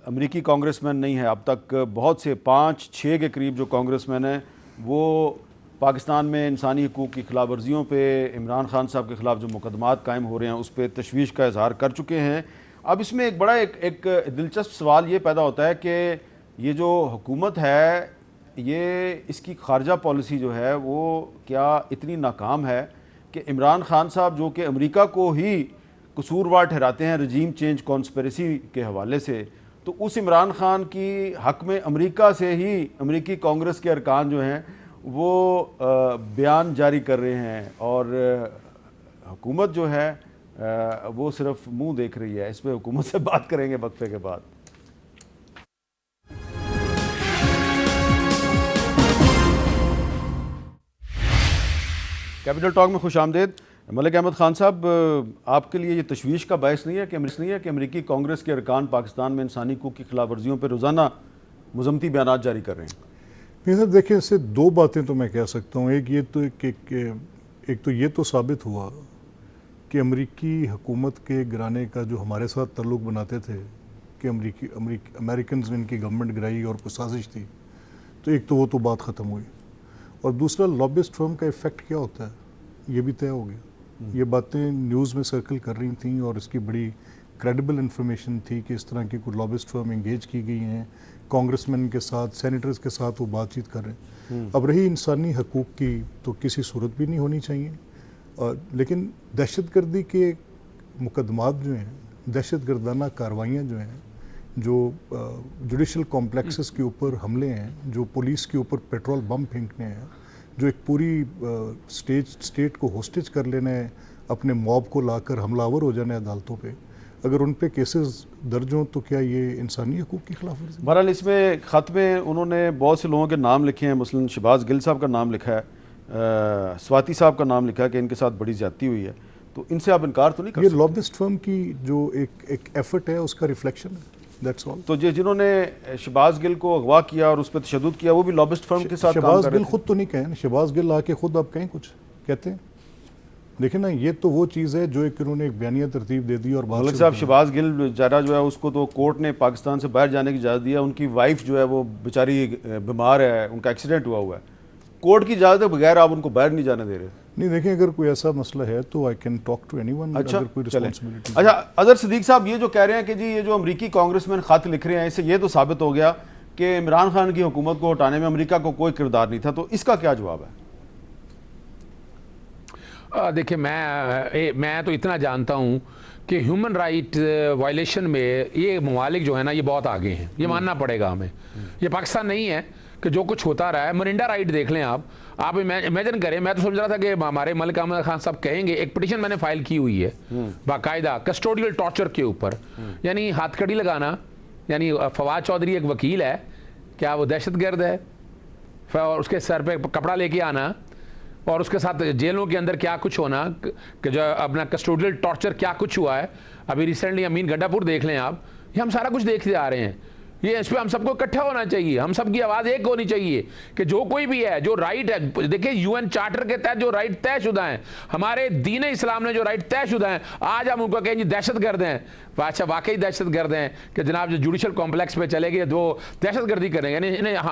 अमेरिकी कांग्रेसमैन नहीं है, अब तक बहुत से 5-6 के करीब जो कांग्रेसमैन हैं वो पाकिस्तान में इंसानी हकूक़ की खिलाफवर्जियों पे इमरान खान साहब के ख़िलाफ़ जो मुकदमात कायम हो रहे हैं उस पर तशवीश का इजहार कर चुके हैं। अब इसमें एक बड़ा एक दिलचस्प सवाल ये पैदा होता है कि ये जो हुकूमत है, ये इसकी खारजा पॉलिसी जो है वो क्या इतनी नाकाम है कि इमरान खान साहब जो कि अमेरिका को ही कसूरवार ठहराते हैं रजीम चेंज कॉन्स्पिरेसी के हवाले से, तो उस इमरान खान की हक़ में अमेरिका से ही अमेरिकी कांग्रेस के अरकान जो हैं वो बयान जारी कर रहे हैं और हुकूमत जो है वो सिर्फ मुंह देख रही है। इस पर हुकूमत से बात करेंगे वक्फे के बाद। कैपिटल टॉक में खुश आमदेद। मलिक अहमद खान साहब, आपके लिए ये तशवीश का बायस नहीं है कि अमेरिकी कांग्रेस के अरकान पाकिस्तान में इंसानी हकूक़ की खिलाफ वर्जियों पर रोज़ाना मुज़म्मती बयान जारी कर रहे हैं? नहीं सर, देखिए, इससे दो बातें तो मैं कह सकता हूँ। एक तो ये तो साबित हुआ कि अमेरिकी हुकूमत के गिराने का जो हमारे साथ तल्लुक़ बनाते थे कि अमेरिकन ने इनकी गवर्नमेंट गिराई और कोई साजिश थी, तो एक तो वो तो बात ख़त्म हुई। और दूसरा, लॉबिस्ट फर्म का इफ़ेक्ट क्या होता है ये भी तय हो गया। ये बातें न्यूज़ में सर्कल कर रही थी और इसकी बड़ी क्रेडिबल इन्फॉर्मेशन थी कि इस तरह की कोई लॉबिस्ट फर्म इंगेज की गई हैं, कांग्रेसमैन के साथ, सेनेटर्स के साथ वो बातचीत कर रहे हैं। अब रही इंसानी हकूक़ की, तो किसी सूरत भी नहीं होनी चाहिए। लेकिन दहशतगर्दी के मुकदमात जो हैं, दहशत गर्दाना कार्रवाइयाँ जो हैं, जो जुडिशल कॉम्प्लेक्सेस के ऊपर हमले हैं, जो पुलिस के ऊपर पेट्रोल बम फेंकने हैं, जो एक पूरी स्टेट को होस्टेज कर लेना है, अपने मॉब को लाकर हमलावर हो जाना है अदालतों पे, अगर उन पे केसेस दर्ज हों तो क्या ये इंसानी हकूक़ की खिलाफ वर्जी? बहरहाल इसमें ख़त में उन्होंने बहुत से लोगों के नाम लिखे हैं, मसलन शहबाज गिल साहब का नाम लिखा है, स्वाति साहब का नाम लिखा है कि इनके साथ बड़ी ज़्यादती हुई है, तो इनसे आप इनकार तो नहीं कर ये सकते? लॉबिस्ट फर्म की जो एक एफर्ट है उसका रिफ्लेक्शन है, दैट्स ऑल। तो जिन्होंने शहबाज गिल को अगवा किया और उस पर तशद्दुद किया वो भी लॉबिस्ट फर्म के साथ काम शहबाज कर रहे गिल थे? खुद तो नहीं कहें, शहबाज गिल आके खुद आप कहें कुछ कहते हैं? देखिए ना, ये तो वो चीज़ है जो एक इन्होंने एक बयानिया तरतीब दे दी और मलिक साहब शहबाज गिल बेचारा जो है उसको तो कोर्ट ने पाकिस्तान से बाहर जाने की इजाज़त दी है, उनकी वाइफ जो है वो बेचारी बीमार है, उनका एक्सीडेंट हुआ है, कोर्ट की इजाज़त के बगैर आप उनको बाहर नहीं जाने दे रहे। नहीं, देखें अगर कोई ऐसा मसला है तो I can talk to anyone. अच्छा, अगर कोई चलें। रिस्पांसिबिलिटी। अच्छा, अजहर सिद्दीक साहब ये जो कह रहे हैं कि जी ये जो अमरीकी कांग्रेसमैन खत लिख रहे हैं, इससे ये तो साबित हो गया कि इमरान खान की हुकूमत को हटाने में अमेरिका को कोई किरदार नहीं था, तो इसका क्या जवाब है? देखिए, मैं तो इतना जानता हूँ कि ह्यूमन राइट वायलेशन में ये ममालिक जो है ना, ये बहुत आगे हैं, ये मानना पड़ेगा हमें। ये पाकिस्तान नहीं है कि जो कुछ होता रहा है। मरिंडा राइट देख लें आप इमेजिन करें, मैं तो समझ रहा था कि हमारे मलिक अहमद खान साहब कहेंगे, एक पिटीशन मैंने फाइल की हुई है बाकायदा कस्टोडियल टॉर्चर के ऊपर, यानी हाथकड़ी लगाना, यानी फवाद चौधरी एक वकील है, क्या वो दहशतगर्द है? और उसके सर पे कपड़ा लेके आना और उसके साथ जेलों के अंदर क्या कुछ होना, कि जो अपना कस्टोडियल टॉर्चर क्या कुछ हुआ है। अभी रिसेंटली अमीन गड्ढापुर देख लें आप, ये हम सारा कुछ देखते आ रहे हैं। ये इस पर हम सबको इकट्ठा होना चाहिए, हम सबकी आवाज़ एक होनी चाहिए कि जो कोई भी है, जो राइट है, देखिए यूएन चार्टर के तहत जो राइट तयशुदा हैं, हमारे दीन इस्लाम ने जो राइट तयशुदा हैं, आज हम उनको कहें जी दहशतगर्द हैं। अच्छा, वाकई दहशतगर्द हैं कि जनाब जो जुडिशल कॉम्प्लेक्स पे चले गए वो दहशतगर्दी करेंगे,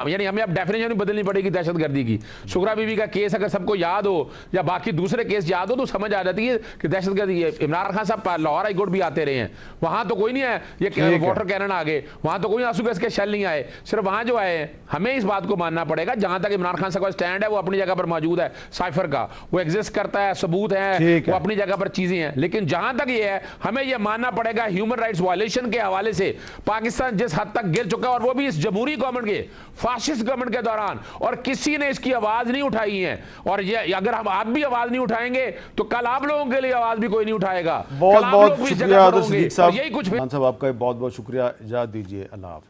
यानी हमें अब डेफिनेशन भी बदलनी पड़ेगी दहशतगर्दी की। सुगरा बीबी का केस अगर सबको याद हो या बाकी दूसरे केस याद हो तो समझ आ जाती है कि दहशतगर्दी है। इमरान खान साहब लाहौर हाई कोर्ट भी आते रहे हैं, वहां तो कोई नहीं है, ये वाटर कैनन आ गए, वहां तो कोई आंसू गैस के शेल नहीं आए, सिर्फ वहां जो आए। हमें इस बात को मानना पड़ेगा, जहां तक इमरान खान साहब का स्टैंड है वो अपनी जगह पर मौजूद है, साइफर का वो एग्जिस्ट करता है, सबूत है, वो अपनी जगह पर चीजें हैं। लेकिन जहां तक ये है, हमें यह मानना पड़ेगा ह्यूमन राइट्स वायलेशन के हवाले से पाकिस्तान जिस हद तक गिर चुका है, और वो भी इस जमहूरी गवर्नमेंट के, फासिस्ट गवर्नमेंट के दौरान, और किसी ने इसकी आवाज नहीं उठाई है। और ये अगर हम आप भी आवाज नहीं उठाएंगे तो कल आप लोगों के लिए आवाज भी कोई नहीं उठाएगा। बहुत बहुत शुक्रिया यही कुछ साहब, आपका बहुत बहुत शुक्रिया, इजाज़त दीजिए, अल्लाह हाफ़िज़।